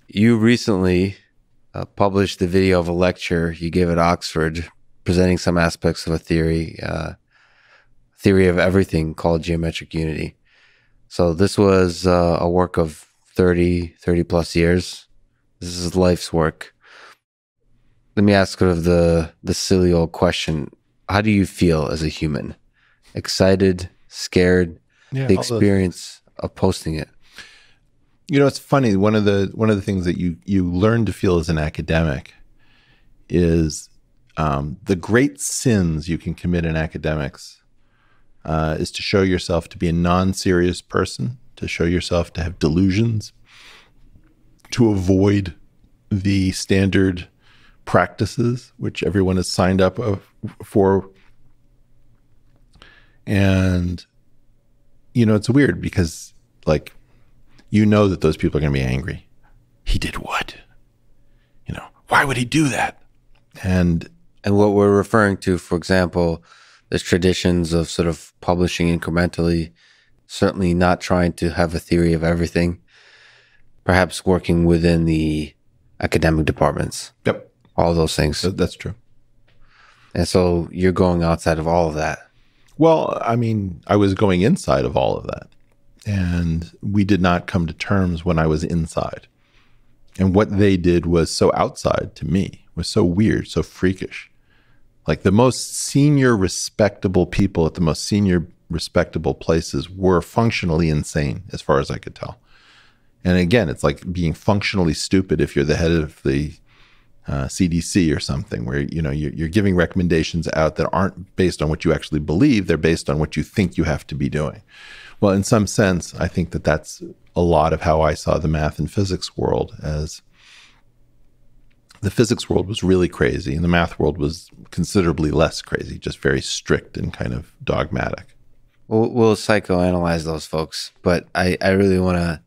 You recently published the video of a lecture you gave at Oxford presenting some aspects of a theory of everything called geometric unity. So this was a work of 30 plus years. This is life's work. Let me ask sort of the silly old question. How do you feel as a human? Excited, scared, Yeah, the experience of posting it? You know, it's funny. One of the things that you learn to feel as an academic is the great sins you can commit in academics is to show yourself to be a non-serious person, to show yourself to have delusions, to avoid the standard practices which everyone has signed up for. And, you know, it's weird because, like, you know that those people are going to be angry. He did what? You know, why would he do that? And what we're referring to, for example, there's traditions of sort of publishing incrementally, certainly not trying to have a theory of everything, perhaps working within the academic departments. Yep. All those things. That's true. And so you're going outside of all of that. Well, I mean, I was going inside of all of that. And we did not come to terms when I was inside. And what they did was so outside to me, was so weird, so freakish. Like the most senior respectable people at the most senior respectable places were functionally insane as far as I could tell. And again, it's like being functionally stupid if you're the head of the CDC or something, where you're giving recommendations out that aren't based on what you actually believe. They're based on what you think you have to be doing. Well, in some sense, I think that that's a lot of how I saw the math and physics world. As the physics world was really crazy and the math world was considerably less crazy, just very strict and kind of dogmatic. We'll psychoanalyze those folks, but I really want to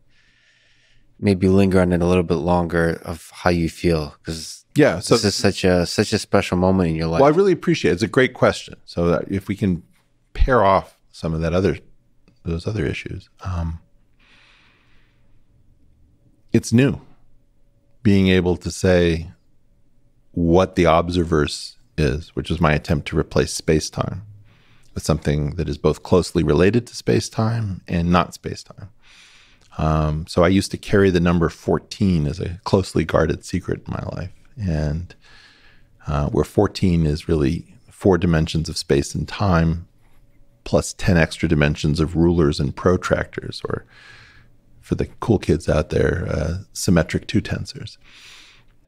maybe linger on it a little bit longer of how you feel, because so this is such a special moment in your life. Well, I really appreciate it. It's a great question. So that if we can pair off some of those other issues, it's new. Being able to say what the observerse is, which is my attempt to replace space-time with something that is both closely related to space-time and not space-time. So I used to carry the number 14 as a closely guarded secret in my life. And where 14 is really 4 dimensions of space and time, plus 10 extra dimensions of rulers and protractors, or for the cool kids out there, symmetric 2 tensors.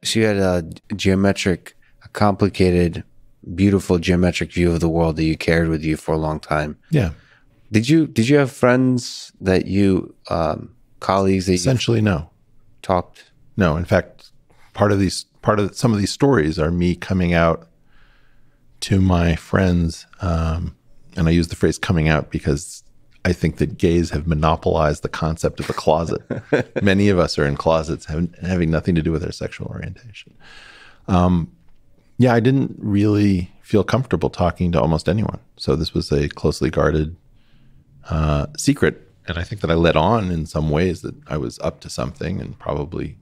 So you had a complicated, beautiful geometric view of the world that you carried with you for a long time. Yeah. Did you have friends that you, colleagues that essentially no talked? No, in fact, some of these stories are me coming out to my friends, and I use the phrase coming out because I think that gays have monopolized the concept of the closet. Many of us are in closets having nothing to do with our sexual orientation. I didn't really feel comfortable talking to almost anyone. So this was a closely guarded secret. And I think that I let on in some ways that I was up to something, and probably,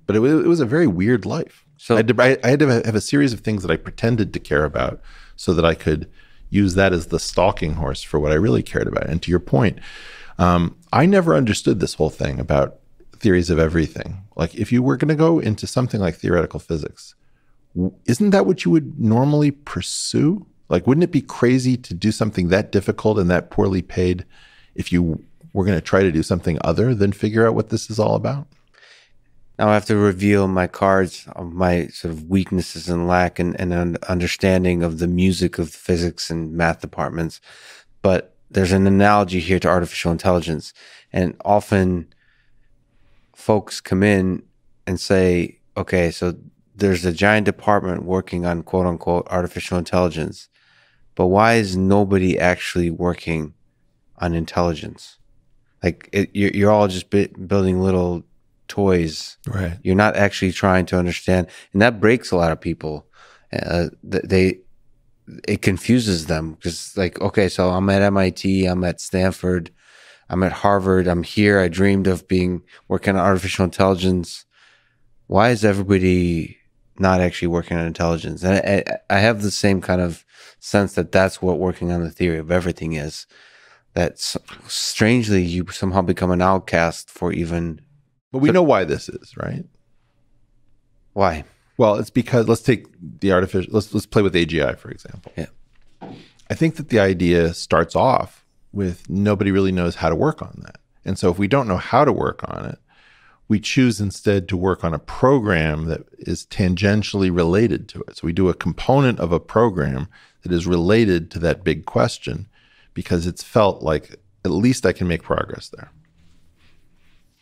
but it was a very weird life. So I had to have a series of things that I pretended to care about so that I could use that as the stalking horse for what I really cared about. And to your point, I never understood this whole thing about theories of everything. Like if you were going to go into something like theoretical physics, isn't that what you would normally pursue? Like, wouldn't it be crazy to do something that difficult and that poorly paid if you were going to try to do something other than figure out what this is all about? Now I have to reveal my cards of my sort of weaknesses and lack and an understanding of the music of the physics and math departments. But there's an analogy here to artificial intelligence. And often folks come in and say, okay, so there's a giant department working on quote unquote artificial intelligence, but why is nobody actually working on intelligence? Like you're all just building little toys. Right. You're not actually trying to understand. And that breaks a lot of people. It confuses them because like, okay, so I'm at MIT, I'm at Stanford, I'm at Harvard, I'm here. I dreamed of working on artificial intelligence. why is everybody not actually working on intelligence? And I have the same kind of sense that that's what working on the theory of everything is. That strangely you somehow become an outcast for even. But we know why this is, right? Why? Well, it's because let's take the artificial. Let's play with AGI, for example. Yeah. I think that the idea starts off with nobody really knows how to work on that. And so if we don't know how to work on it, we choose instead to work on a program that is tangentially related to it. So we do a component of a program that is related to that big question because it's felt like at least I can make progress there.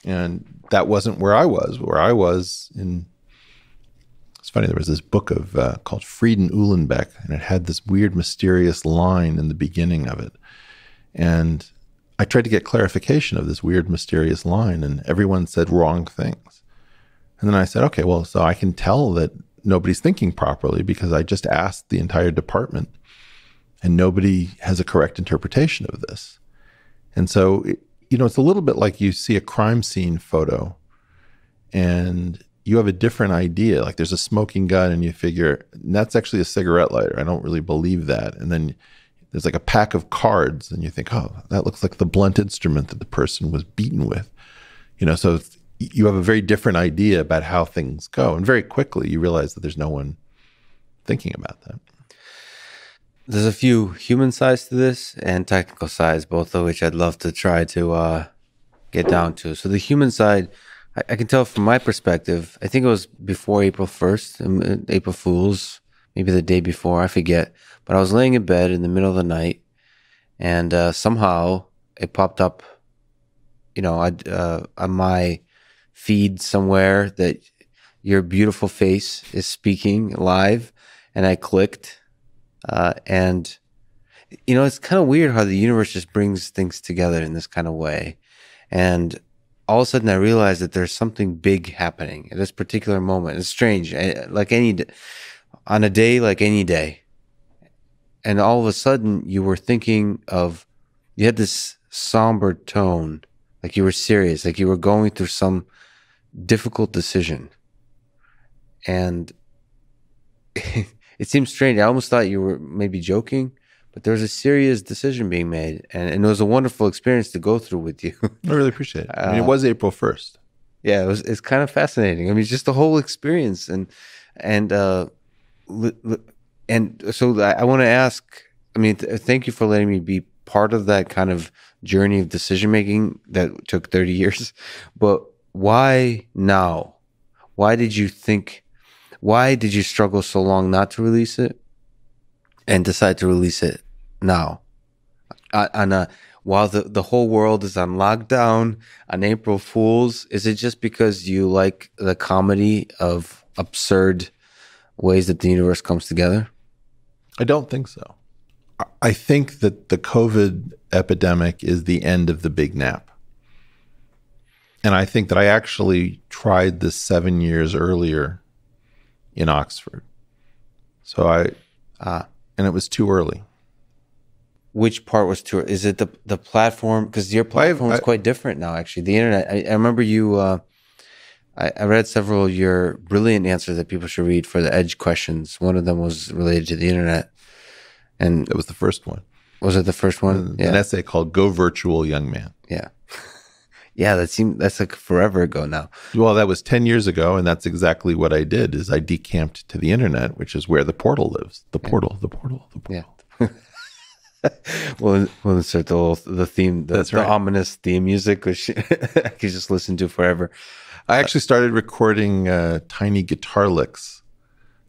And that wasn't where I was. Where I was in, it's funny, there was this book of called Frieden Uhlenbeck, and it had this weird, mysterious line in the beginning of it. And I tried to get clarification of this weird, mysterious line, and everyone said wrong things. And then I said, okay, well, so I can tell that nobody's thinking properly because I just asked the entire department, and nobody has a correct interpretation of this. And so, it's a little bit like you see a crime scene photo, and you have a different idea. Like there's a smoking gun, and you figure, that's actually a cigarette lighter. I don't really believe that. And then there's like a pack of cards, and you think, oh, that looks like the blunt instrument that the person was beaten with. So you have a very different idea about how things go. And very quickly you realize that there's no one thinking about that. There's a few human sides to this and technical sides, both of which I'd love to try to get down to. So the human side, I can tell from my perspective, I think it was before April 1st, April Fool's, maybe the day before, I forget. But I was laying in bed in the middle of the night, and somehow it popped up, on my feed somewhere that your beautiful face is speaking live, and I clicked. And it's kind of weird how the universe just brings things together in this kind of way. And all of a sudden I realized that there's something big happening at this particular moment. It's strange, on a day like any day. And all of a sudden you were thinking you had this somber tone, like you were serious, like you were going through some difficult decision. And it seemed strange. I almost thought you were maybe joking, but there was a serious decision being made, and it was a wonderful experience to go through with you. I really appreciate it. I mean, it was April 1st. Yeah, it's kind of fascinating. I mean, just the whole experience, and so I want to ask. I mean, thank you for letting me be part of that kind of journey of decision making that took 30 years. But why now? Why did you struggle so long not to release it and decide to release it now? While the whole world is on lockdown on April Fool's, is it just because you like the comedy of absurd ways that the universe comes together? I don't think so. I think that the COVID epidemic is the end of the big nap. And I think that I actually tried this 7 years earlier in Oxford. So and it was too early. Which part was too early? Is it the platform? Because your platform is quite different now, actually. The internet, I remember you, I read several of your brilliant answers that people should read for the Edge questions. One of them was related to the internet. And it was the first one. Was it the first one? An essay called Go Virtual, Young Man. Yeah. Yeah, that's like forever ago now. Well, that was 10 years ago, and that's exactly what I did, is I decamped to the internet, which is where the portal lives. The portal. Yeah. We'll insert the theme, the ominous theme music, which I could just listen to forever. I actually started recording tiny guitar licks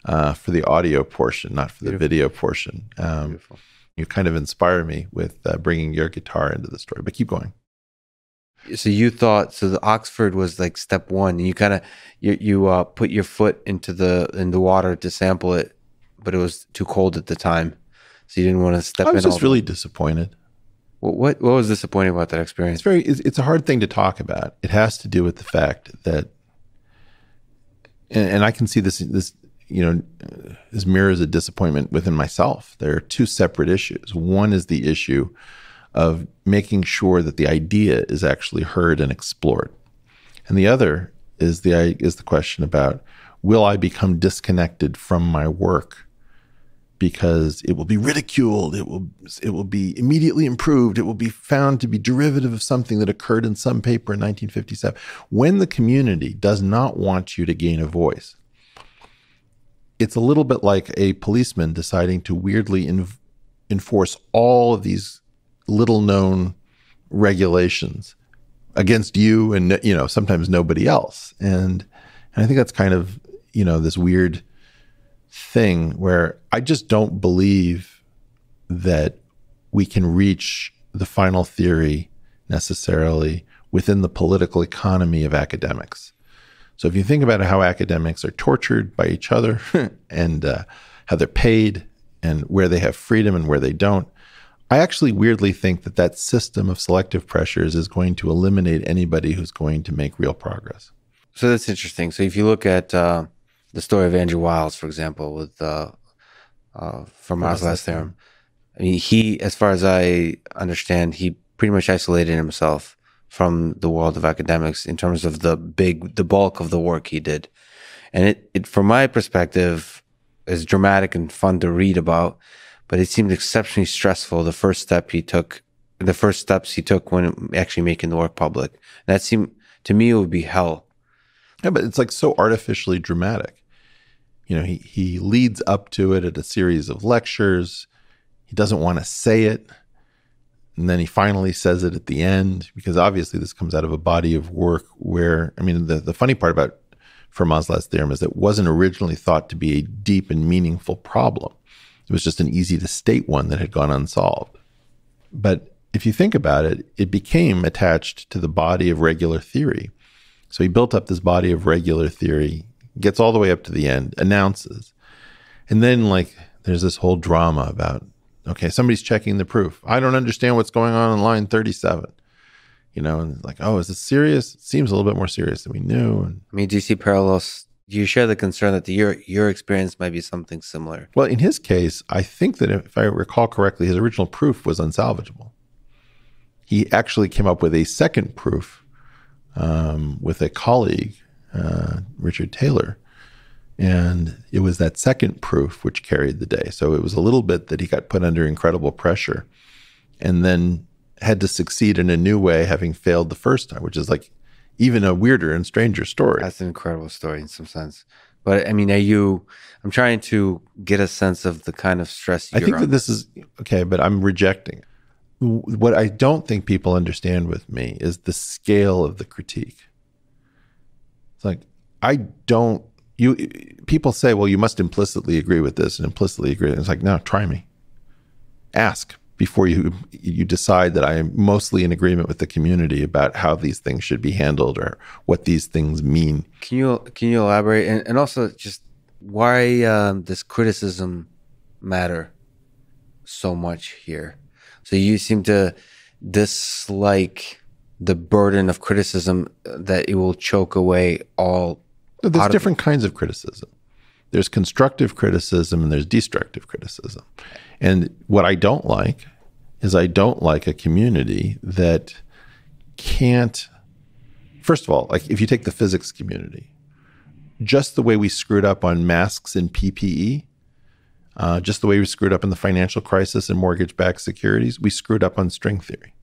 for the audio portion, not for the video portion. You kind of inspire me with bringing your guitar into the story, but keep going. So you thought, the Oxford was like step one. You kind of you put your foot into the water to sample it, but it was too cold at the time, so you didn't want to step in. I was just really disappointed. What was disappointing about that experience? It's a hard thing to talk about. It has to do with the fact that, and I can see this this mirrors a disappointment within myself. There are two separate issues. One is the issue of making sure that the idea is actually heard and explored. And the other is the question about, will I become disconnected from my work because it will be ridiculed, it will be immediately improved, it will be found to be derivative of something that occurred in some paper in 1957. When the community does not want you to gain a voice, it's a little bit like a policeman deciding to weirdly enforce all of these little known regulations against you and, you know, sometimes nobody else. And I think that's kind of, you know, this weird thing where I just don't believe that we can reach the final theory necessarily within the political economy of academics. So if you think about how academics are tortured by each other and how they're paid and where they have freedom and where they don't, I actually weirdly think that that system of selective pressures is going to eliminate anybody who's going to make real progress. So that's interesting. So if you look at the story of Andrew Wiles, for example, with Fermat's theorem, I mean, he, as far as I understand, he pretty much isolated himself from the world of academics in terms of the bulk of the work he did. And it from my perspective, is dramatic and fun to read about, but it seemed exceptionally stressful, the first steps he took when actually making the work public. And that seemed, to me, it would be hell. Yeah, but it's like so artificially dramatic. You know, he leads up to it at a series of lectures. He doesn't want to say it. And then he finally says it at the end, because obviously this comes out of a body of work where, I mean, the funny part about Fermat's theorem is that it wasn't originally thought to be a deep and meaningful problem. It was just an easy to state one that had gone unsolved. But if you think about it, it became attached to the body of regular theory. So he built up this body of regular theory, gets all the way up to the end, announces. And then like there's this whole drama about, okay, somebody's checking the proof. I don't understand what's going on line 37. You know, and it's like, oh, is this serious? It seems a little bit more serious than we knew. And I mean, do you see parallels? Do you share the concern that your experience might be something similar? Well, in his case, I think that if I recall correctly, his original proof was unsalvageable. He actually came up with a second proof with a colleague, Richard Taylor. And it was that second proof which carried the day. So it was a little bit that he got put under incredible pressure and then had to succeed in a new way, having failed the first time, which is like even a weirder and stranger story. That's an incredible story in some sense. But I mean, I'm trying to get a sense of the kind of stress you're I think that under. this is, okay, but I'm rejecting. What I don't think people understand with me is the scale of the critique. It's like, people say, well, you must implicitly agree with this and implicitly agree. And it's like, no, try me. Ask before you decide that I am mostly in agreement with the community about how these things should be handled or what these things mean. Can you elaborate? And also just why does criticism matter so much here? So you seem to dislike the burden of criticism, that it will choke away all. There's different kinds of criticism. There's constructive criticism and there's destructive criticism. And what I don't like is I don't like a community that can't, first of all, like if you take the physics community, just the way we screwed up on masks and PPE, just the way we screwed up in the financial crisis and mortgage-backed securities, we screwed up on string theory.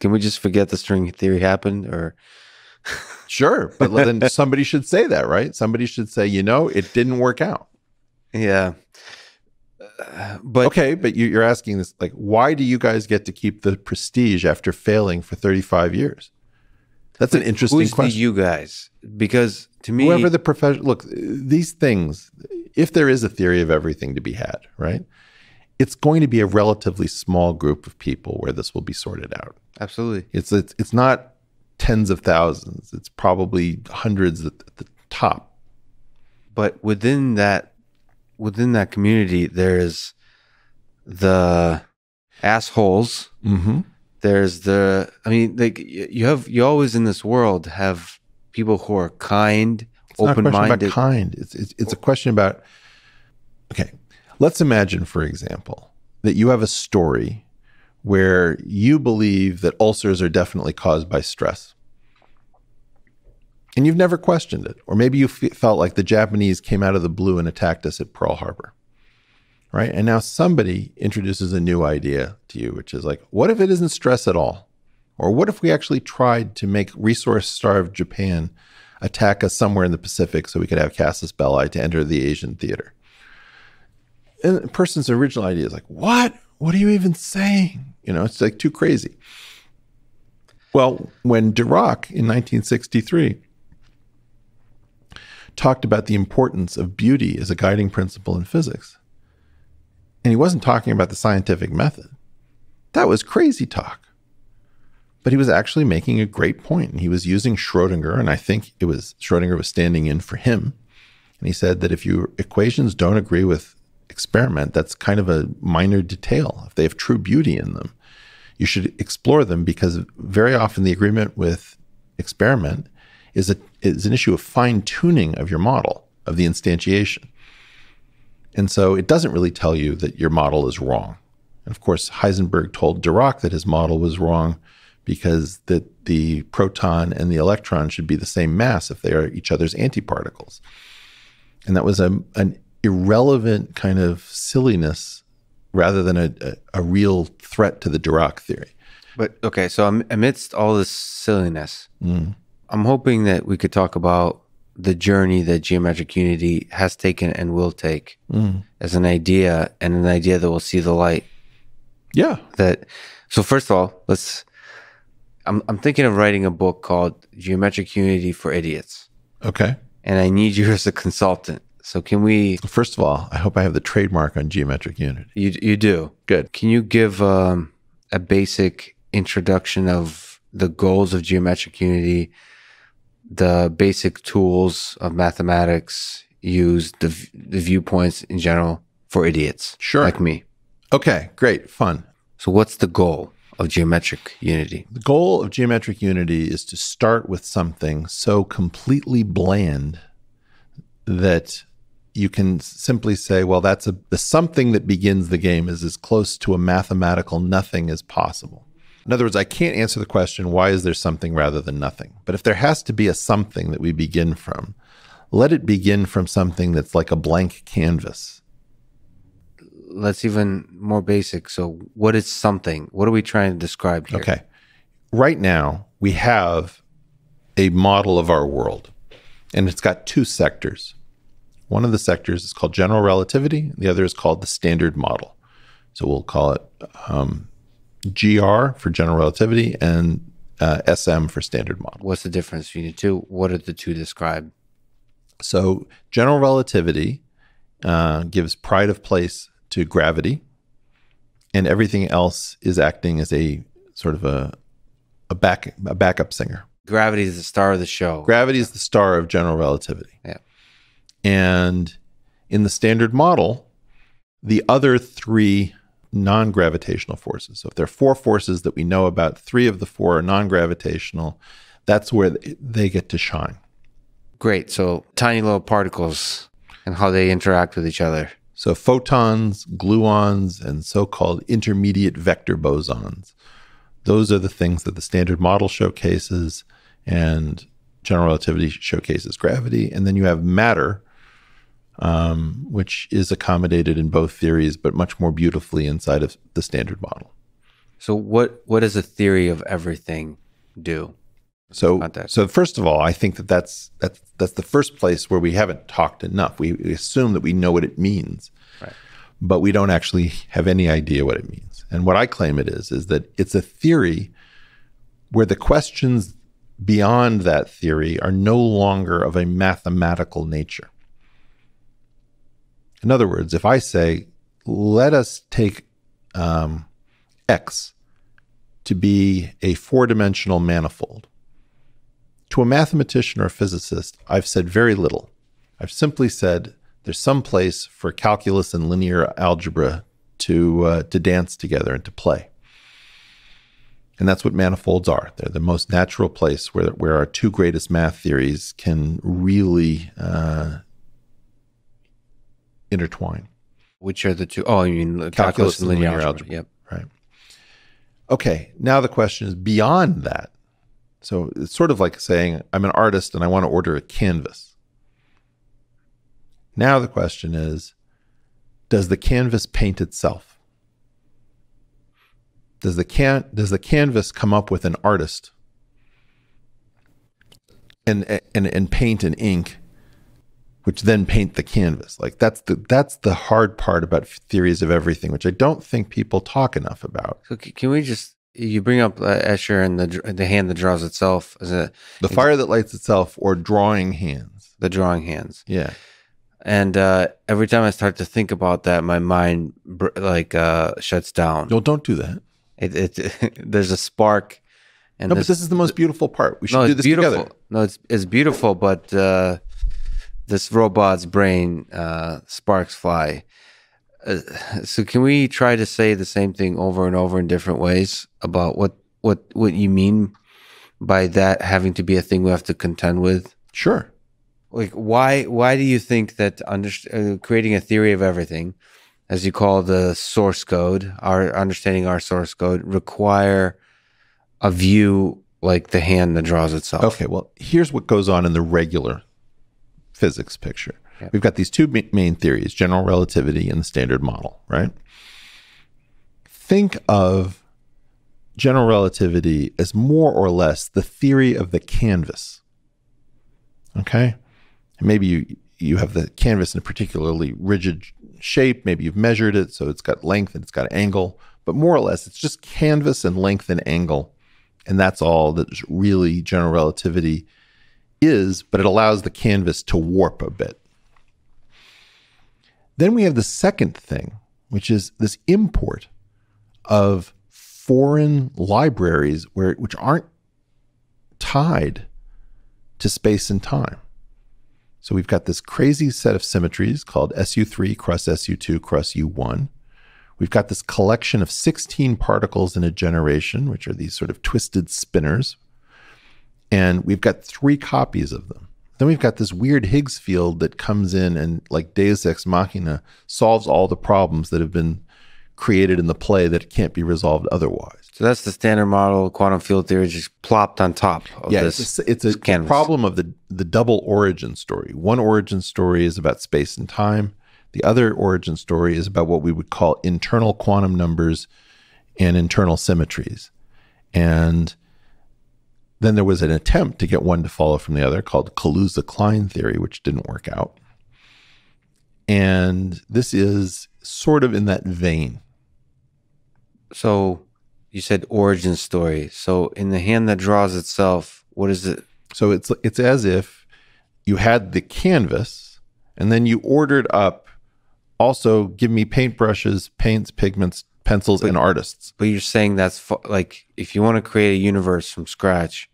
Can we just forget the string theory happened? Or sure, but then somebody should say that, right? Somebody should say, you know, it didn't work out. Yeah. But okay, but you're asking this, like, why do you guys get to keep the prestige after failing for 35 years? That's an interesting question. Who's the you guys? Because to me, whoever the profession, look, these things, if there is a theory of everything to be had, right? It's going to be a relatively small group of people where this will be sorted out. Absolutely. It's not tens of thousands. It's probably hundreds at the top. But within that community, there's the assholes. Mm-hmm. There's like you always in this world have people who are kind, open-minded. It's not a question about kind. It's a question about, okay, let's imagine, for example, that you have a story where you believe that ulcers are definitely caused by stress. And you've never questioned it. Or maybe you felt like the Japanese came out of the blue and attacked us at Pearl Harbor, right? And now somebody introduces a new idea to you, which is like, what if it isn't stress at all? Or what if we actually tried to make resource-starved Japan attack us somewhere in the Pacific so we could have casus belli to enter the Asian theater? And the person's original idea is like, what? What are you even saying? You know, it's like too crazy. Well, when Dirac in 1963 talked about the importance of beauty as a guiding principle in physics, and he wasn't talking about the scientific method, that was crazy talk. But he was actually making a great point, and he was using Schrodinger, and I think it was Schrodinger was standing in for him. And he said that if your equations don't agree with experiment, that's kind of a minor detail. If they have true beauty in them, you should explore them, because very often the agreement with experiment is an issue of fine-tuning of your model, of the instantiation. And so it doesn't really tell you that your model is wrong. And of course, Heisenberg told Dirac that his model was wrong because that the proton and the electron should be the same mass if they are each other's antiparticles. And that was an irrelevant kind of silliness rather than a real threat to the Dirac theory. But okay, so amidst all this silliness, I'm hoping that we could talk about the journey that geometric unity has taken and will take as an idea, and an idea that will see the light. Yeah. So first of all, I'm thinking of writing a book called Geometric Unity for Idiots. Okay. And I need you as a consultant. So can we... First of all, I hope I have the trademark on geometric unity. You do? Good. Can you give a basic introduction of the goals of geometric unity, the basic tools of mathematics used, the viewpoints in general for idiots? Sure. Like me. Okay, great, fun. So what's the goal of geometric unity? The goal of geometric unity is to start with something so completely bland that you can simply say, well, the something that begins the game is as close to a mathematical nothing as possible. In other words, I can't answer the question, why is there something rather than nothing? But if there has to be a something that we begin from, let it begin from something that's like a blank canvas. Let's even more basic. So what is something? What are we trying to describe here? Okay. Right now, we have a model of our world, and it's got two sectors. One of the sectors is called general relativity. The other is called the standard model. So we'll call it GR for general relativity and SM for standard model. What's the difference between the two? What are the two described? So general relativity gives pride of place to gravity, and everything else is acting as a sort of a backup singer. Gravity is the star of the show. Gravity is the star of general relativity. Yeah. And in the standard model, the other three non-gravitational forces. So if there are four forces that we know about, three of the four are non-gravitational. That's where they get to shine. Great. So tiny little particles and how they interact with each other. So photons, gluons, and so-called intermediate vector bosons. Those are the things that the standard model showcases, and general relativity showcases gravity. And then you have matter, which is accommodated in both theories, but much more beautifully inside of the standard model. So what does a theory of everything do? So first of all, I think that's the first place where we haven't talked enough. We assume that we know what it means, right, but we don't actually have any idea what it means. And what I claim it is that it's a theory where the questions beyond that theory are no longer of a mathematical nature. In other words, if I say, let us take X to be a four-dimensional manifold, to a mathematician or a physicist, I've said very little. I've simply said there's some place for calculus and linear algebra to dance together and to play. And that's what manifolds are. They're the most natural place where our two greatest math theories can really intertwine. Which are the two? Oh, you mean calculus and linear algebra. Yep. Right. Okay, now the question is, beyond that, So it's sort of like saying, I'm an artist and I want to order a canvas. Now the question is, does the canvas paint itself? Does the canvas come up with an artist and paint and ink, which then paint the canvas? Like that's the hard part about theories of everything, which I don't think people talk enough about. So can we just, you bring up Escher and the hand that draws itself as the fire that lights itself, or drawing hands. The drawing hands. Yeah. And every time I start to think about that, my mind shuts down. No, don't do that. There's a spark. And no, but this is the most beautiful part. We should do this together. No, it's beautiful, but this robot's brain sparks fly. So can we try to say the same thing over and over in different ways about what you mean by that having to be a thing we have to contend with? Sure. Like why do you think that creating a theory of everything, as you call the source code, understanding our source code, require a view like the hand that draws itself? Okay, well, here's what goes on in the regular physics picture. Yep. We've got these two main theories, general relativity and the standard model, right? Think of general relativity as more or less the theory of the canvas, okay? And maybe you have the canvas in a particularly rigid shape. Maybe you've measured it, so it's got length and it's got angle. But more or less, it's just canvas and length and angle. And that's all that really general relativity is, but it allows the canvas to warp a bit. Then we have the second thing, which is this import of foreign libraries which aren't tied to space and time. So we've got this crazy set of symmetries called SU3 cross SU2 cross U1. We've got this collection of 16 particles in a generation, which are these sort of twisted spinners. And we've got 3 copies of them. Then we've got this weird Higgs field that comes in and, like Deus Ex Machina, solves all the problems that have been created in the play that can't be resolved otherwise. So that's the standard model quantum field theory just plopped on top of this. It's a problem of the double origin story. One origin story is about space and time. The other origin story is about what we would call internal quantum numbers and internal symmetries. And then there was an attempt to get one to follow from the other called Kaluza-Klein theory, which didn't work out. And this is sort of in that vein. So you said origin story. So in the hand that draws itself, what is it? So it's as if you had the canvas and then you ordered up, also give me paintbrushes, paints, pigments, pencils, and artists. But you're saying that's like, if you want to create a universe from scratch,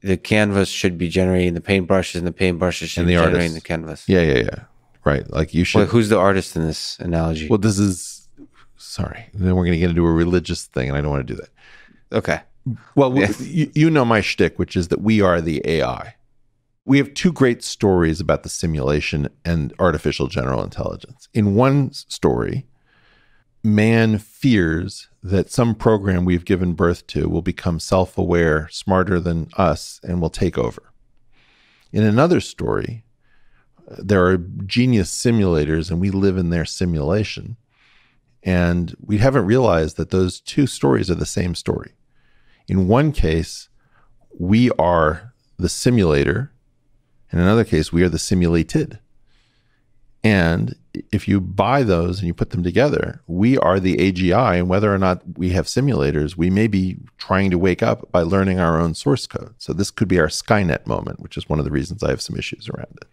the canvas should be generating the paintbrushes and the paintbrushes should be generating the canvas. Yeah. Right. Like you should. Well, who's the artist in this analogy? Well, this is, sorry. Then we're going to get into a religious thing and I don't want to do that. Okay. Well, yes. You know my shtick, which is that we are the AI. We have 2 great stories about the simulation and artificial general intelligence. In one story, man fears that some program we've given birth to will become self-aware, smarter than us, and will take over. In another story, there are genius simulators and we live in their simulation. And we haven't realized that those 2 stories are the same story. In one case, we are the simulator. In another case, we are the simulated. And if you buy those and you put them together, we are the AGI. And whether or not we have simulators, we may be trying to wake up by learning our own source code. So this could be our Skynet moment, which is one of the reasons I have some issues around it.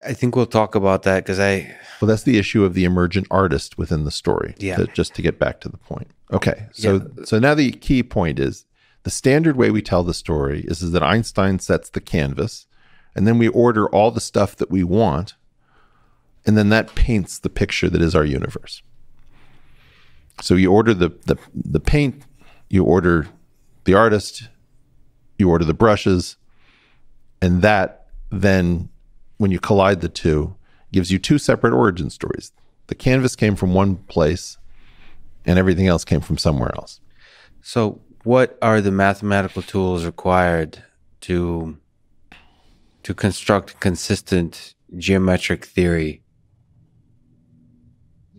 I think we'll talk about that because Well, that's the issue of the emergent artist within the story. Yeah. Just to get back to the point. Okay. So now the key point is the standard way we tell the story is that Einstein sets the canvas and then we order all the stuff that we want. And then that paints the picture that is our universe. So you order the paint, you order the artist, you order the brushes, and that then, when you collide the 2, gives you 2 separate origin stories. The canvas came from one place, and everything else came from somewhere else. So what are the mathematical tools required to construct consistent geometric theory?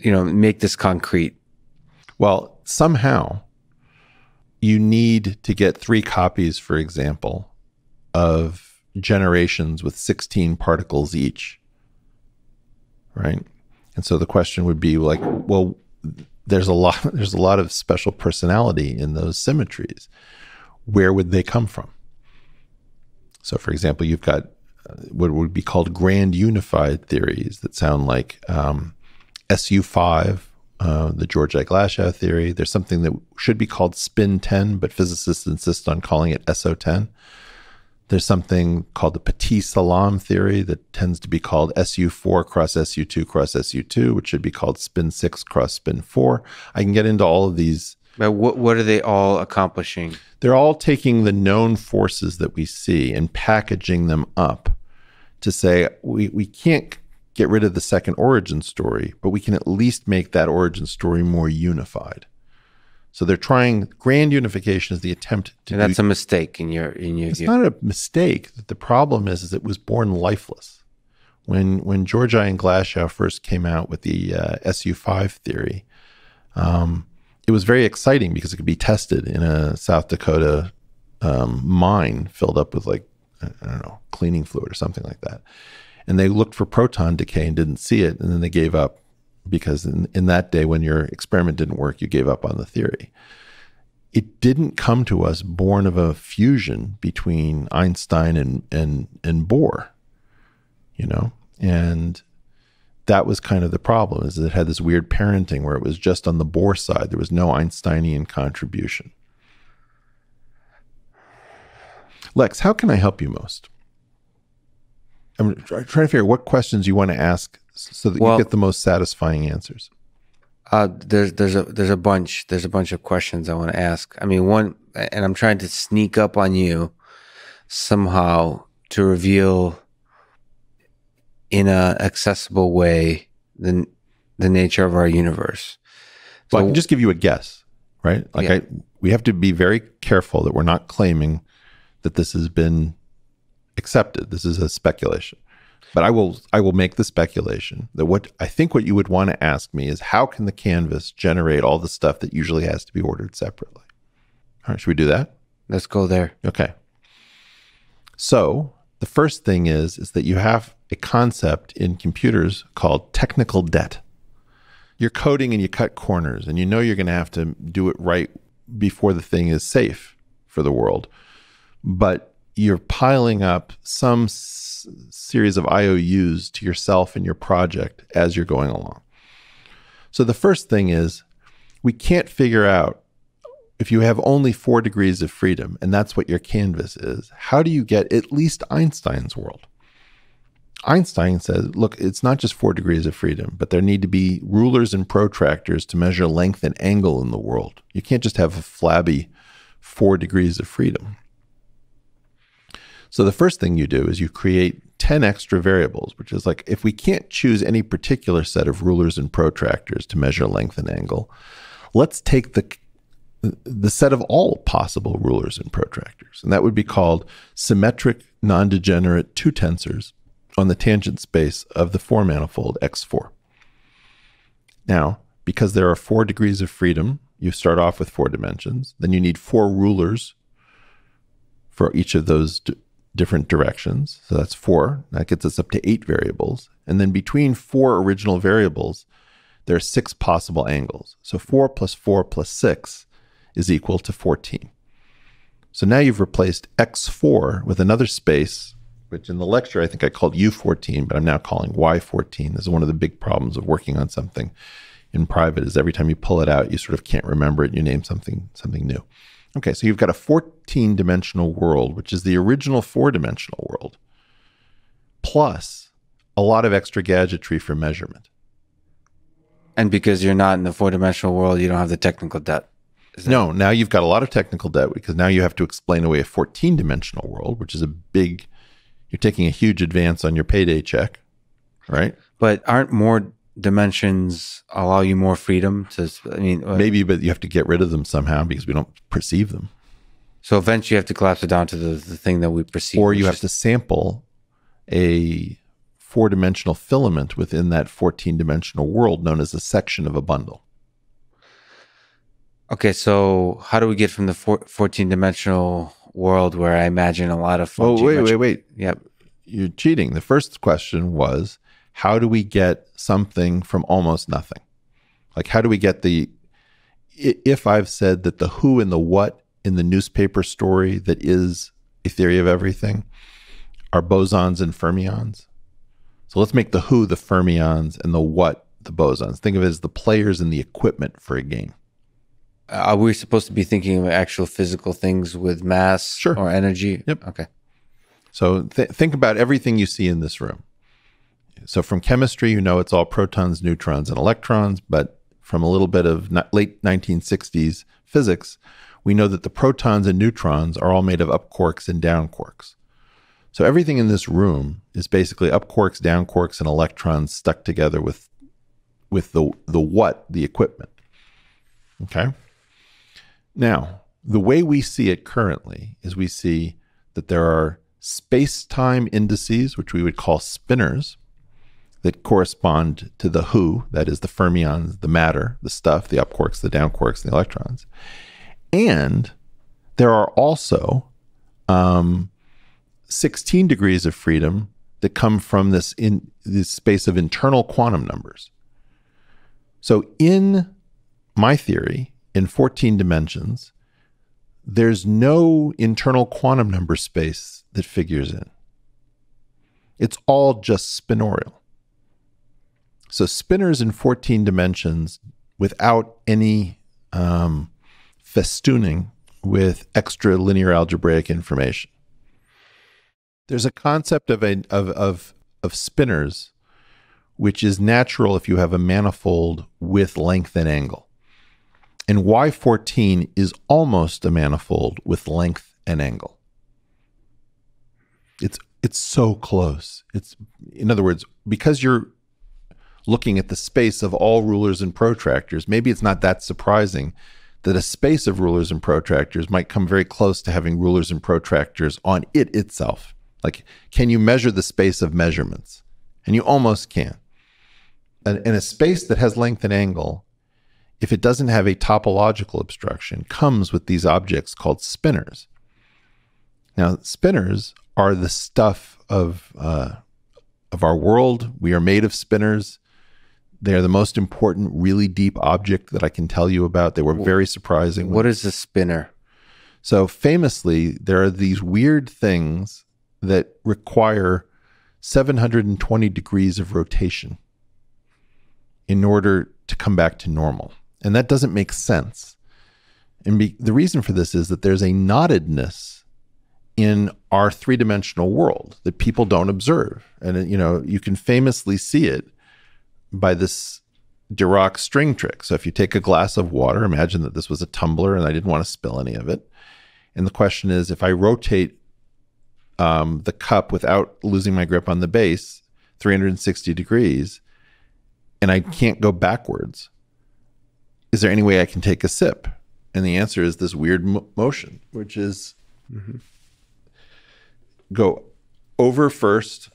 Make this concrete. Well, somehow you need to get 3 copies, for example, of generations with 16 particles each, right? And so the question would be like, well, there's a lot of special personality in those symmetries. Where would they come from? So, for example, you've got what would be called grand unified theories that sound like SU5, the George I. Glashow theory. There's something that should be called spin 10, but physicists insist on calling it SO10. There's something called the Petit Salam theory that tends to be called SU4 cross SU2 cross SU2, which should be called spin 6 cross spin 4. I can get into all of these. But what are they all accomplishing? They're all taking the known forces that we see and packaging them up to say we can't get rid of the second origin story, but we can at least make that origin story more unified. So they're trying, grand unification is the attempt to and that's a mistake in your It's view. not a mistake. The problem is it was born lifeless. When George I. and Glashow first came out with the SU5 theory, it was very exciting because it could be tested in a South Dakota mine filled up with like, I don't know, cleaning fluid or something like that. And they looked for proton decay and didn't see it. And then they gave up because in that day when your experiment didn't work, you gave up on the theory. It didn't come to us born of a fusion between Einstein and Bohr, and that was kind of the problem, is that it had this weird parenting where it was just on the Bohr side. There was no Einsteinian contribution. Lex, how can I help you most? I'm trying to figure out what questions you want to ask so that you get the most satisfying answers. There's a bunch of questions I want to ask. I mean, one, and I'm trying to sneak up on you somehow to reveal in a accessible way the nature of our universe. Well, I can just give you a guess, right? Like we have to be very careful that we're not claiming that this has been accepted. This is a speculation. But I will make the speculation that what you would want to ask me is, how can the canvas generate all the stuff that usually has to be ordered separately? All right, should we do that? Let's go there. Okay. So the first thing is that you have a concept in computers called technical debt. You're coding and you cut corners, and you're going to have to do it right before the thing is safe for the world. But you're piling up some series of IOUs to yourself and your project as you're going along. So the first thing is, we can't figure out, if you have only 4 degrees of freedom, and that's what your canvas is, how do you get at least Einstein's world? Einstein says, look, it's not just 4 degrees of freedom, but there need to be rulers and protractors to measure length and angle in the world. You can't just have a flabby 4 degrees of freedom. So the first thing you do is you create 10 extra variables, which is like, if we can't choose any particular set of rulers and protractors to measure length and angle, let's take the set of all possible rulers and protractors. And that would be called symmetric non-degenerate 2 tensors on the tangent space of the 4 manifold X4. Now, because there are 4 degrees of freedom, you start off with 4 dimensions. Then you need 4 rulers for each of those different directions. So that's 4. That gets us up to 8 variables. And then between 4 original variables, there are 6 possible angles. So 4 plus 4 plus 6 is equal to 14. So now you've replaced X4 with another space, which in the lecture I think I called U14, but I'm now calling Y14. This is one of the big problems of working on something in private, is every time you pull it out, you sort of can't remember it. You name something new. Okay, so you've got a 14-dimensional world, which is the original 4-dimensional world, plus a lot of extra gadgetry for measurement. And because you're not in the 4-dimensional world, you don't have the technical debt. No, now you've got a lot of technical debt, because now you have to explain away a 14-dimensional world, which is you're taking a huge advance on your payday check, right? But aren't more dimensions allow you more freedom to, maybe, but you have to get rid of them somehow because we don't perceive them. So eventually you have to collapse it down to the thing that we perceive. Or you have to sample a 4-dimensional filament within that 14-dimensional world known as a section of a bundle. Okay, so how do we get from the 14-dimensional world where I imagine a lot of... Oh, wait. Yep. You're cheating. The first question was, how do we get something from almost nothing? Like, how do we get if I've said that the who and the what in the newspaper story that is a theory of everything are bosons and fermions. So let's make the who the fermions and the what the bosons. Think of it as the players and the equipment for a game. Are we supposed to be thinking of actual physical things with mass or energy? Yep. Okay. So think about everything you see in this room. So from chemistry, you know it's all protons, neutrons, and electrons, but from a little bit of late 1960s physics, we know that the protons and neutrons are all made of up quarks and down quarks. So everything in this room is basically up quarks, down quarks, and electrons stuck together with the equipment. Okay? Now, the way we see it currently is we see that there are space-time indices, which we would call spinors, that correspond to the who, that is the fermions, the matter, the stuff, the up quarks, the down quarks, and the electrons. And there are also 16 degrees of freedom that come from this space of internal quantum numbers. So in my theory, in 14 dimensions, there's no internal quantum number space that figures in. It's all just spinorial. So spinors in 14 dimensions without any festooning with extra linear algebraic information. There's a concept of spinors which is natural if you have a manifold with length and angle. And Y14 is almost a manifold with length and angle. It's so close. In other words, because you're looking at the space of all rulers and protractors, maybe it's not that surprising that a space of rulers and protractors might come very close to having rulers and protractors on it itself. Like, can you measure the space of measurements? And you almost can. And a space that has length and angle, if it doesn't have a topological obstruction, comes with these objects called spinors. Now, spinors are the stuff of our world. We are made of spinors. They are the most important, really deep object that I can tell you about. They were very surprising. What is a spinor? So famously, there are these weird things that require 720 degrees of rotation in order to come back to normal. And that doesn't make sense. And the reason for this is that there's a knottedness in our three-dimensional world that people don't observe. And you can famously see it by this Dirac string trick. So if you take a glass of water, imagine that this was a tumbler and I didn't want to spill any of it. And the question is, if I rotate the cup without losing my grip on the base 360 degrees and I can't go backwards, is there any way I can take a sip? And the answer is this weird motion, which is go over first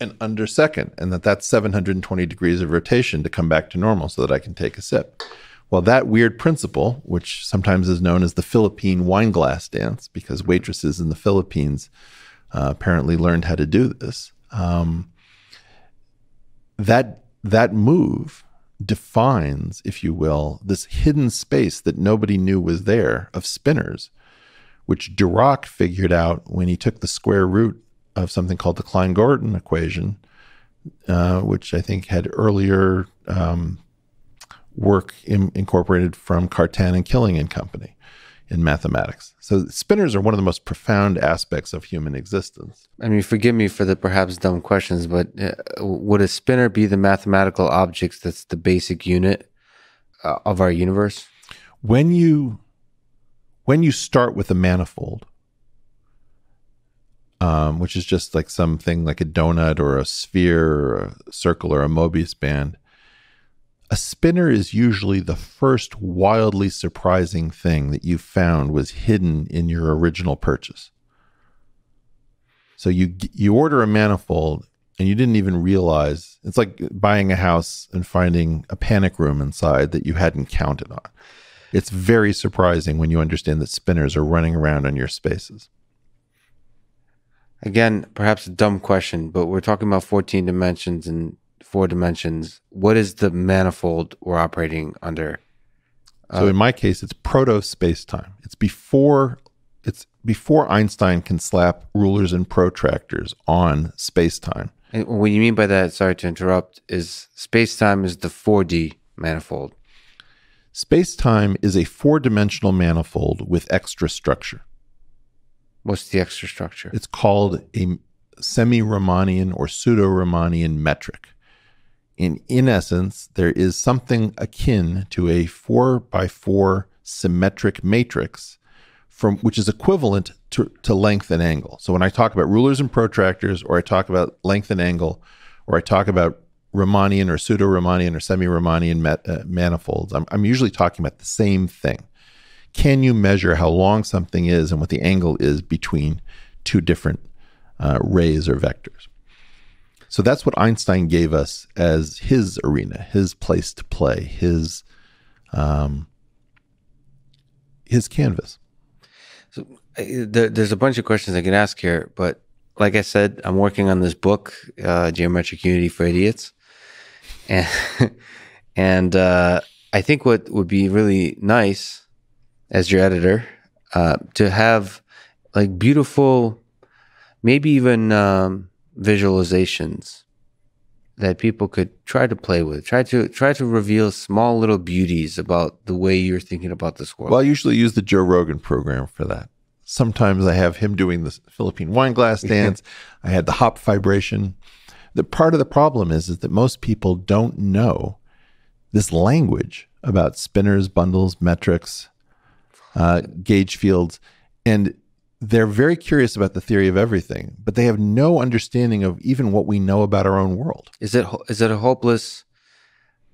and under second, and that's 720 degrees of rotation to come back to normal so that I can take a sip. Well, that weird principle, which sometimes is known as the Philippine Wineglass dance, because waitresses in the Philippines apparently learned how to do this, that move defines, if you will, this hidden space that nobody knew was there of spinors, which Dirac figured out when he took the square root of something called the Klein-Gordon equation, which I think had earlier work incorporated from Cartan and Killing and Company in mathematics. So spinors are one of the most profound aspects of human existence. I mean, forgive me for the perhaps dumb questions, but would a spinor be the mathematical object that's the basic unit of our universe? When you start with a manifold, which is just like something like a donut or a sphere or a circle or a Mobius band, A spinner is usually the first wildly surprising thing that you found was hidden in your original purchase. So you order a manifold and you didn't even realize. It's like buying a house and finding a panic room inside that you hadn't counted on. It's very surprising when you understand that spinners are running around on your spaces. Again, perhaps a dumb question, but we're talking about 14 dimensions and 4 dimensions. What is the manifold we're operating under? So in my case, it's proto-space-time. It's before Einstein can slap rulers and protractors on space-time. And what you mean by that, sorry to interrupt, is space-time is the 4D manifold. Space-time is a 4-dimensional manifold with extra structure. What's the extra structure? It's called a semi-Riemannian or pseudo-Riemannian metric. In essence, there is something akin to a 4x4 symmetric matrix which is equivalent to length and angle. So when I talk about rulers and protractors, or I talk about length and angle, or I talk about Riemannian or pseudo-Riemannian or semi-Riemannian manifolds, I'm usually talking about the same thing. Can you measure how long something is and what the angle is between two different rays or vectors? So that's what Einstein gave us as his arena, his place to play, his canvas. So there's a bunch of questions I can ask here, but like I said, I'm working on this book, Geometric Unity for Idiots, and I think what would be really nice as your editor to have like beautiful, maybe even visualizations that people could try to play with, try to reveal small little beauties about the way you're thinking about this world. Well, I usually use the Joe Rogan program for that. Sometimes I have him doing the Philippine Wineglass dance. I had the hop vibration. The part of the problem is that most people don't know this language about spinners, bundles, metrics, gauge fields, and they're very curious about the theory of everything, but they have no understanding of even what we know about our own world. Is it a hopeless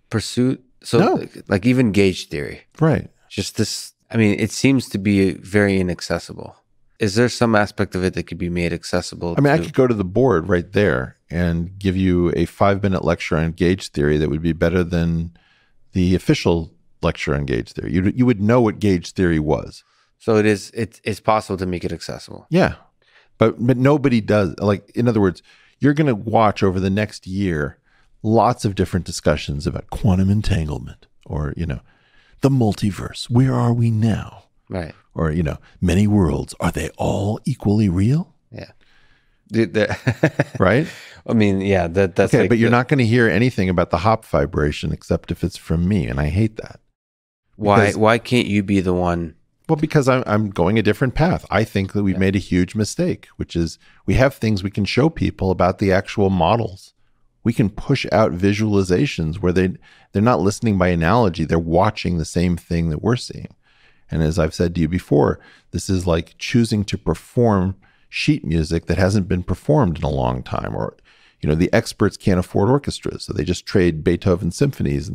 pursuit? So, no. Like even gauge theory, right? Just this. I mean, it seems to be very inaccessible. Is there some aspect of it that could be made accessible? I mean, I could go to the board right there and give you a 5-minute lecture on gauge theory that would be better than the official lecture on gauge theory. You would know what gauge theory was. So it's possible to make it accessible. Yeah. But nobody does. Like, in other words, you're going to watch over the next year lots of different discussions about quantum entanglement or, the multiverse. Where are we now? Right. Or, many worlds. Are they all equally real? Yeah. Right? I mean, yeah, that's okay, like but you're not going to hear anything about the hop vibration except if it's from me, and I hate that. Why can't you be the one? Well, because I'm going a different path. I think that we've made a huge mistake, which is we have things we can show people about the actual models. We can push out visualizations where they're not listening by analogy. They're watching the same thing that we're seeing. And as I've said to you before, this is like choosing to perform sheet music that hasn't been performed in a long time. Or, the experts can't afford orchestras, so they just trade Beethoven symphonies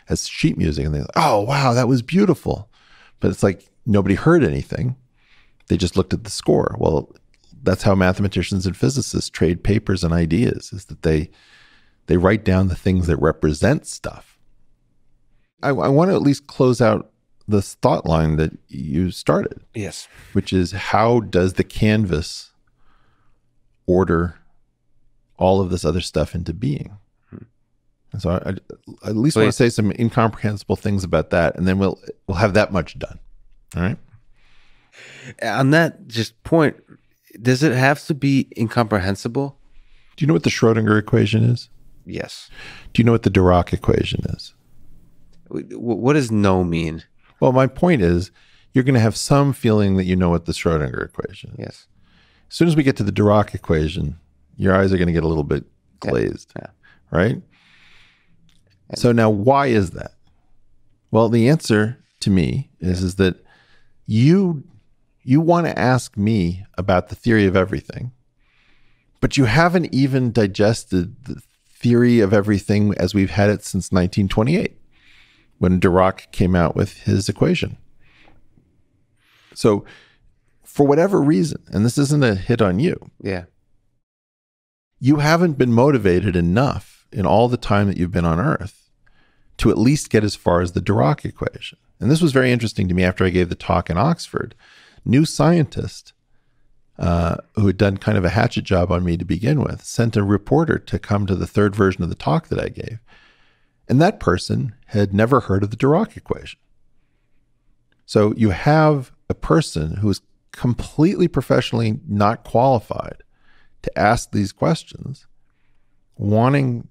as sheet music. And they're like, oh, wow, that was beautiful. But it's like, nobody heard anything. They just looked at the score. Well, that's how mathematicians and physicists trade papers and ideas, is that they write down the things that represent stuff. I want to at least close out this thought line that you started. Yes. Which is, how does the canvas order all of this other stuff into being? And so I at least want to say some incomprehensible things about that, and then we'll have that much done. All right. On that just point, does it have to be incomprehensible? Do you know what the Schrodinger equation is? Yes. Do you know what the Dirac equation is? What does no mean? Well, my point is, you're going to have some feeling that you know what the Schrodinger equation is. Yes. As soon as we get to the Dirac equation, your eyes are going to get a little bit glazed, right? So now, why is that? Well, the answer to me is that you want to ask me about the theory of everything, but you haven't even digested the theory of everything as we've had it since 1928. when Dirac came out with his equation. So for whatever reason, and this isn't a hit on you, Yeah. you haven't been motivated enough in all the time that you've been on Earth to at least get as far as the Dirac equation. And this was very interesting to me after I gave the talk in Oxford. New scientist who had done kind of a hatchet job on me to begin with sent a reporter to come to the third version of the talk that I gave. And that person had never heard of the Dirac equation. So you have a person who is completely professionally not qualified to ask these questions, wanting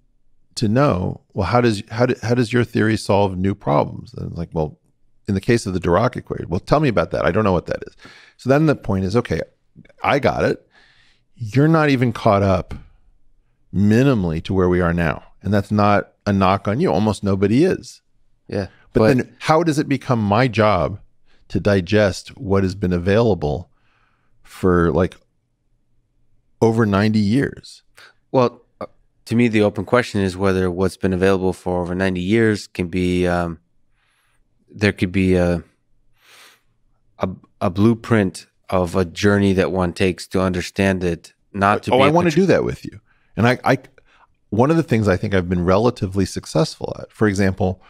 to know, well, how does your theory solve new problems? And it's like, well, in the case of the Dirac equation, well, tell me about that. I don't know what that is. So then the point is, okay, I got it. You're not even caught up minimally to where we are now. And that's not a knock on you. Almost nobody is. Yeah. But then how does it become my job to digest what has been available for like over 90 years? Well, to me, the open question is whether what's been available for over 90 years can be, there could be a blueprint of a journey that one takes to understand it, not to be. I want to do that with you. And I one of the things I think I've been relatively successful at, for example,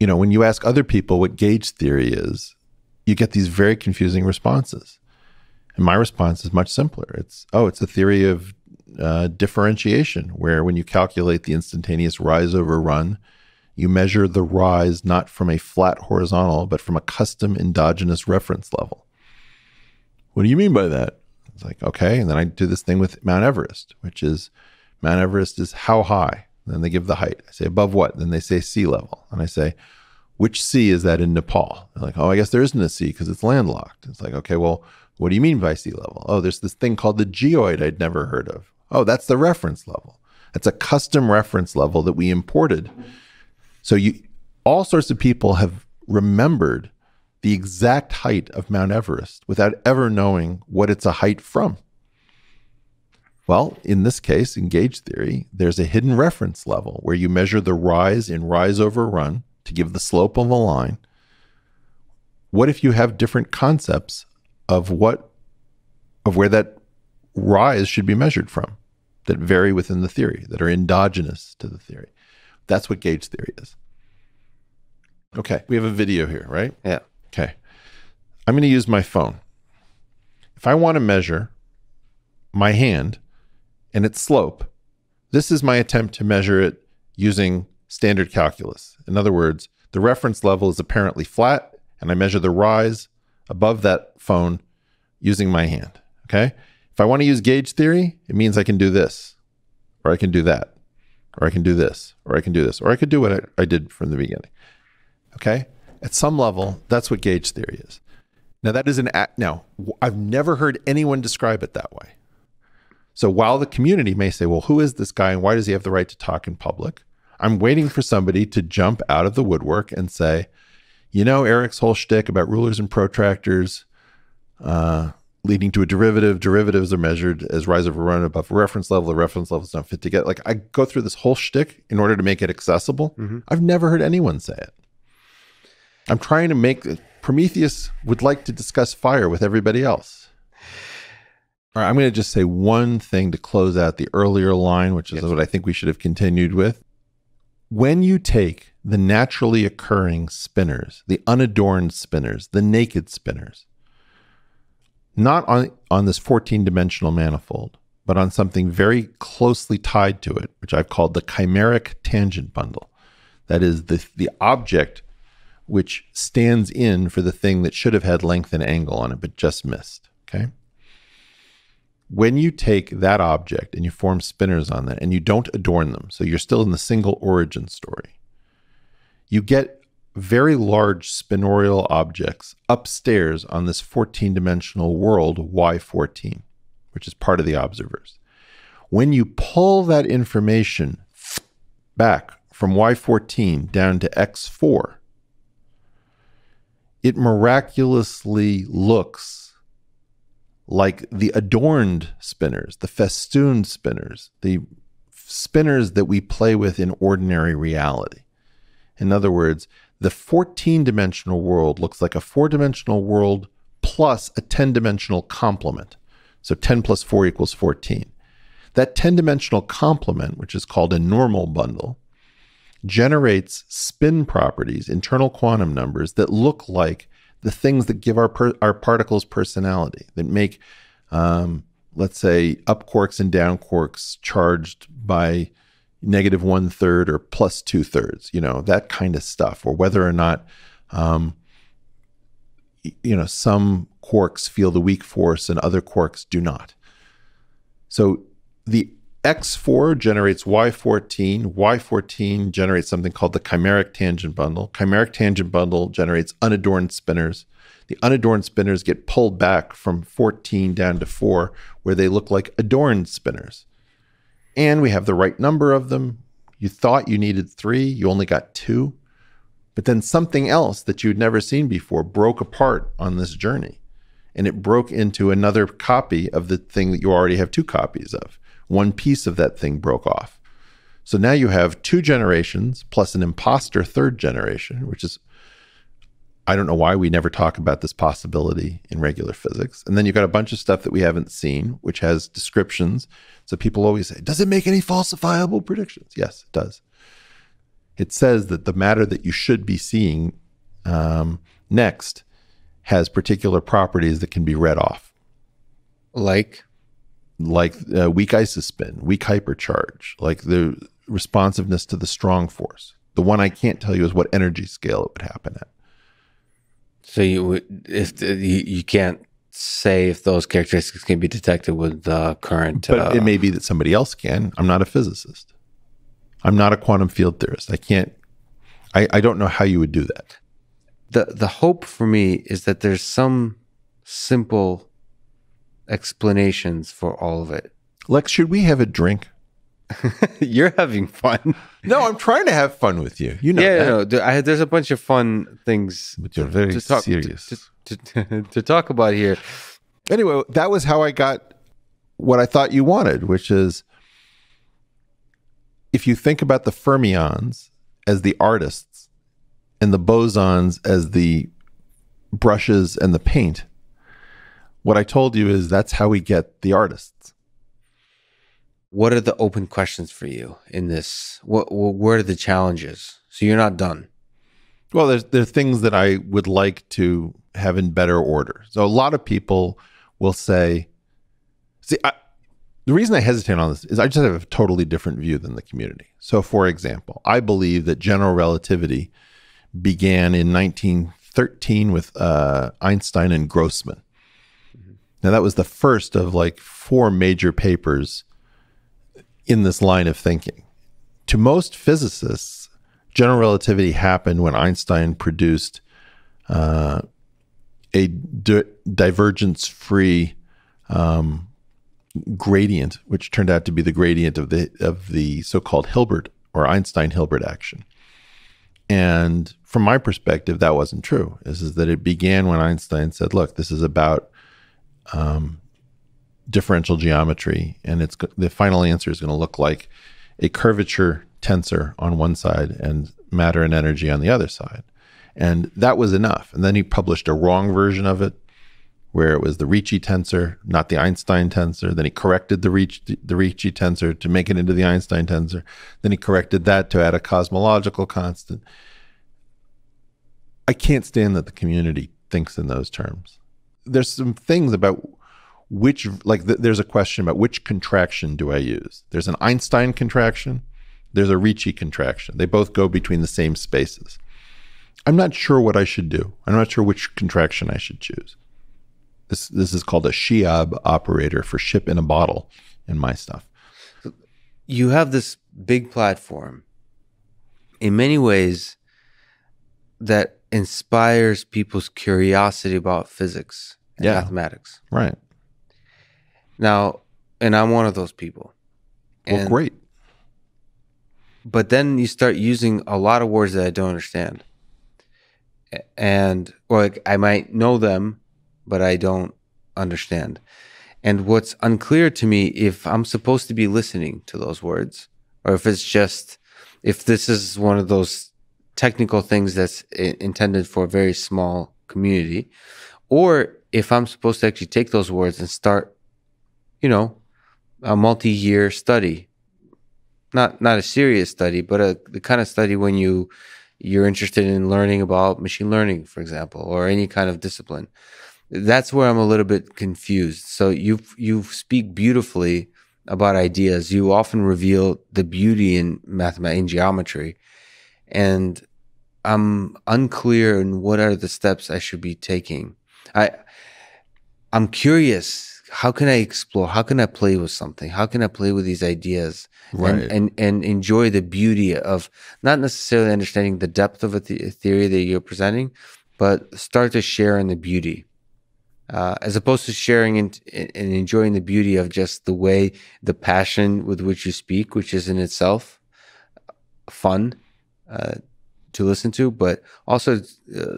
you know, when you ask other people what gauge theory is, you get these very confusing responses. And my response is much simpler. It's a theory of differentiation, where when you calculate the instantaneous rise over run, you measure the rise not from a flat horizontal, but from a custom endogenous reference level. What do you mean by that? It's like, okay. And then I do this thing with Mount Everest, which is Mount Everest is how high? And then they give the height. I say, above what? Then they say sea level. And I say, which sea is that in Nepal? They're like, oh, I guess there isn't a sea because it's landlocked. It's like, okay, well, what do you mean by sea level? Oh, there's this thing called the geoid I'd never heard of. Oh, that's the reference level. That's a custom reference level that we imported. So all sorts of people have remembered the exact height of Mount Everest without ever knowing what it's a height from. Well, in this case, in gauge theory, there's a hidden reference level where you measure the rise in rise over run to give the slope of a line. What if you have different concepts of where that rise should be measured from that vary within the theory, that are endogenous to the theory? That's what gauge theory is. Okay, we have a video here, right? Yeah. Okay. I'm going to use my phone. If I want to measure my hand and its slope, this is my attempt to measure it using standard calculus. In other words, the reference level is apparently flat, and I measure the rise above that phone using my hand, okay? If I want to use gauge theory, it means I can do this, or I can do that, or I can do this, or I can do this, or I could do what I did from the beginning, okay? At some level, that's what gauge theory is. Now, that is now, I've never heard anyone describe it that way. So while the community may say, well, who is this guy and why does he have the right to talk in public? I'm waiting for somebody to jump out of the woodwork and say, you know, Eric's whole shtick about rulers and protractors leading to a derivative. Derivatives are measured as rise over run above a reference level. The reference levels don't fit together. Like, I go through this whole shtick in order to make it accessible. Mm-hmm. I've never heard anyone say it. I'm trying to make Prometheus would like to discuss fire with everybody else. All right, I'm going to just say one thing to close out the earlier line, which is what I think we should have continued with. When you take the naturally occurring spinors, the unadorned spinors, the naked spinors, not on this 14-dimensional manifold, but on something very closely tied to it, which I've called the chimeric tangent bundle. That is the object which stands in for the thing that should have had length and angle on it, but just missed, okay? When you take that object and you form spinors on that and you don't adorn them, so you're still in the single origin story, you get very large spinorial objects upstairs on this 14-dimensional world Y14, which is part of the observers. When you pull that information back from Y14 down to X4, it miraculously looks like the adorned spinners, the festooned spinners, the spinners that we play with in ordinary reality. In other words, the 14-dimensional world looks like a 4-dimensional world plus a 10-dimensional complement. So 10 plus 4 equals 14. That 10-dimensional complement, which is called a normal bundle, generates spin properties, internal quantum numbers, that look like the things that give our particles personality, that make, let's say, up quarks and down quarks charged by negative 1/3 or plus 2/3, that kind of stuff, or whether or not, some quarks feel the weak force and other quarks do not. So the X4 generates Y14. Y14 generates something called the chimeric tangent bundle. Chimeric tangent bundle generates unadorned spinners. The unadorned spinners get pulled back from 14 down to 4, where they look like adorned spinners. And we have the right number of them. You thought you needed 3, you only got 2. But then something else that you'd never seen before broke apart on this journey. And it broke into another copy of the thing that you already have 2 copies of. One piece of that thing broke off. So now you have 2 generations plus an imposter 3rd generation, which is, I don't know why we never talk about this possibility in regular physics. And then you've got a bunch of stuff that we haven't seen, which has descriptions. So people always say, does it make any falsifiable predictions? Yes, it does. It says that the matter that you should be seeing next has particular properties that can be read off. Like weak isospin, weak hypercharge, like the responsiveness to the strong force. The one I can't tell you is what energy scale it would happen at. So you can't say if those characteristics can be detected with the current. But it may be that somebody else can. I'm not a physicist. I'm not a quantum field theorist. I don't know how you would do that. The hope for me is that there's some simple explanations for all of it. Lex, should we have a drink? You're having fun. No, I'm trying to have fun with you. You know that. No, there's a bunch of fun things but you're very serious. To talk about here. Anyway, that was how I got what I thought you wanted, which is, if you think about the fermions as the artists and the bosons as the brushes and the paint, what I told you is that's how we get the artists. What are the open questions for you in this? What are the challenges? So you're not done. Well, there are things that I would like to have in better order. So a lot of people will say, the reason I hesitate on this is I just have a totally different view than the community. So for example, I believe that general relativity began in 1913 with Einstein and Grossman. Now that was the first of like 4 major papers in this line of thinking. To most physicists, general relativity happened when Einstein produced a divergence-free gradient, which turned out to be the gradient of the so-called Hilbert or Einstein-Hilbert action. And from my perspective, that wasn't true. This is that it began when Einstein said, look, this is about differential geometry, and the final answer is going to look like a curvature tensor on one side and matter and energy on the other side. And that was enough. And then he published a wrong version of it, where it was the Ricci tensor, not the Einstein tensor. Then he corrected the Ricci tensor to make it into the Einstein tensor. Then he corrected that to add a cosmological constant. I can't stand that the community thinks in those terms. There's some things about there's a question about which contraction do I use? There's an Einstein contraction. There's a Ricci contraction. They both go between the same spaces. I'm not sure what I should do. I'm not sure which contraction I should choose. This is called a Sheab operator for ship in a bottle in my stuff. You have this big platform in many ways that inspires people's curiosity about physics and mathematics. Right. Now, and I'm one of those people. Well, great. But then you start using a lot of words that I don't understand. And I might know them, but I don't understand. And what's unclear to me, if I'm supposed to be listening to those words, or if this is one of those technical things that's intended for a very small community, or if I'm supposed to actually take those words and start, a multi-year study, not a serious study, but the kind of study when you're interested in learning about machine learning, for example, or any kind of discipline. That's where I'm a little bit confused. So you speak beautifully about ideas. You often reveal the beauty in mathematics, in geometry, and I'm unclear in what are the steps I should be taking. I'm curious. How can I explore? How can I play with something? How can I play with these ideas and enjoy the beauty of not necessarily understanding the depth of a theory that you're presenting, but start to share in the beauty, as opposed to sharing and enjoying the beauty of just the passion with which you speak, which is in itself fun to listen to, but also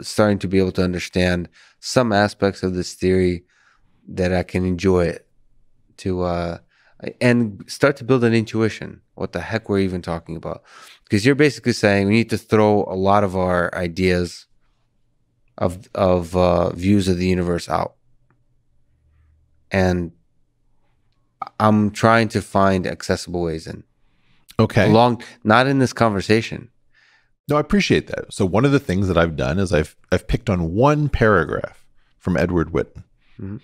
starting to be able to understand some aspects of this theory that I can enjoy it and start to build an intuition. What the heck we're even talking about? Because you're basically saying we need to throw a lot of our ideas of views of the universe out. And I'm trying to find accessible ways in. Okay. Not in this conversation. No, I appreciate that. So one of the things that I've done is I've picked on one paragraph from Edward Witten. Mm-hmm.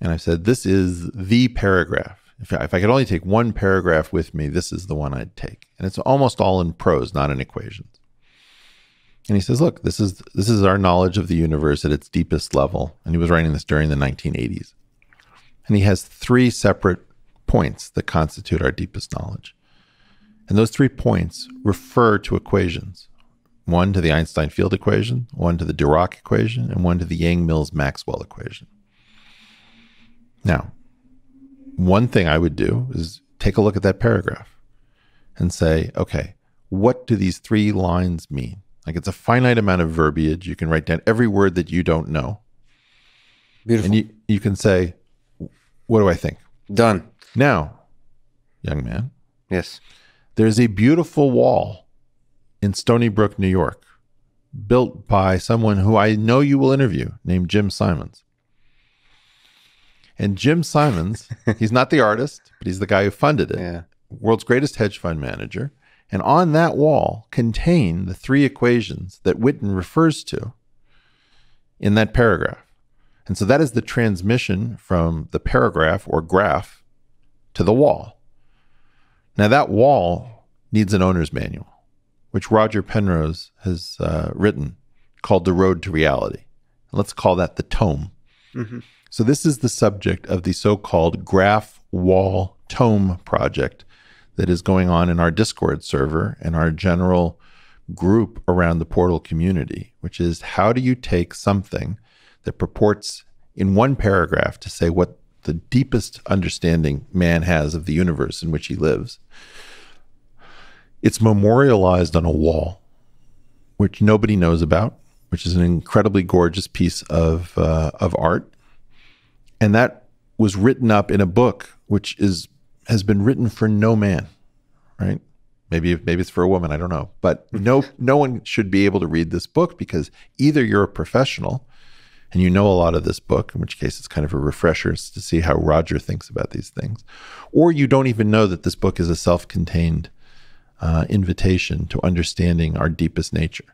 And I've said, this is the paragraph. If I could only take one paragraph with me, this is the one I'd take. And it's almost all in prose, not in equations. And he says, look, this is our knowledge of the universe at its deepest level. And he was writing this during the 1980s. And he has 3 separate points that constitute our deepest knowledge. And those 3 points refer to equations. One to the Einstein field equation, one to the Dirac equation, and one to the Yang-Mills-Maxwell equation. Now, one thing I would do is take a look at that paragraph and say, okay, what do these 3 lines mean? Like, it's a finite amount of verbiage. You can write down every word that you don't know. Beautiful. And you can say, what do I think? Done. Now, young man. Yes. There's a beautiful wall in Stony Brook, New York, built by someone who I know you will interview, named Jim Simons. And Jim Simons, he's not the artist, but he's the guy who funded it. Yeah. World's greatest hedge fund manager. And on that wall contain the 3 equations that Witten refers to in that paragraph. And so that is the transmission from the paragraph or graph to the wall. Now that wall needs an owner's manual, which Roger Penrose has written, called The Road to Reality. Let's call that the tome. Mm-hmm. So this is the subject of the so-called Graph Wall Tome project that is going on in our Discord server and our general group around the Portal community, which is, how do you take something that purports in one paragraph to say what the deepest understanding man has of the universe in which he lives? It's memorialized on a wall, which nobody knows about, which is an incredibly gorgeous piece of art. And that was written up in a book which has been written for no man, right? Maybe it's for a woman, I don't know. But no one should be able to read this book, because either you're a professional and you know a lot of this book, in which case it's kind of a refresher to see how Roger thinks about these things, or you don't even know that this book is a self-contained invitation to understanding our deepest nature.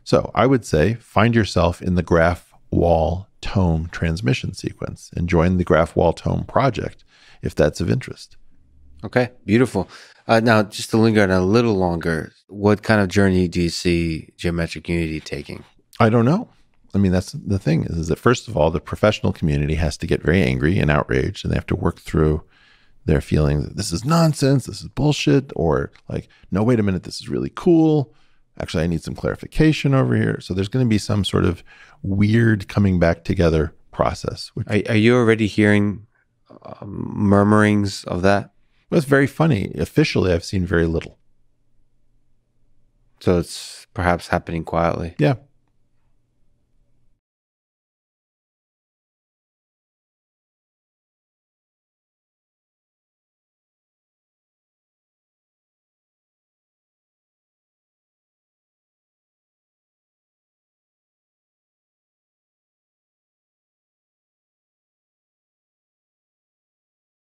So I would say, find yourself in the Graph Wall Tome transmission sequence and join the Graph Wall Tome project if that's of interest. Okay, beautiful. Now, just to linger on a little longer, what kind of journey do you see geometric unity taking? I don't know. I mean, that's the thing is that, first of all, the professional community has to get very angry and outraged, and they have to work through their feelings. This is nonsense. This is bullshit. Or like, no, wait a minute. This is really cool. Actually, I need some clarification over here. So there's going to be some sort of weird coming back together process. Are you already hearing murmurings of that? Well, it's very funny. Officially, I've seen very little. So it's perhaps happening quietly. Yeah.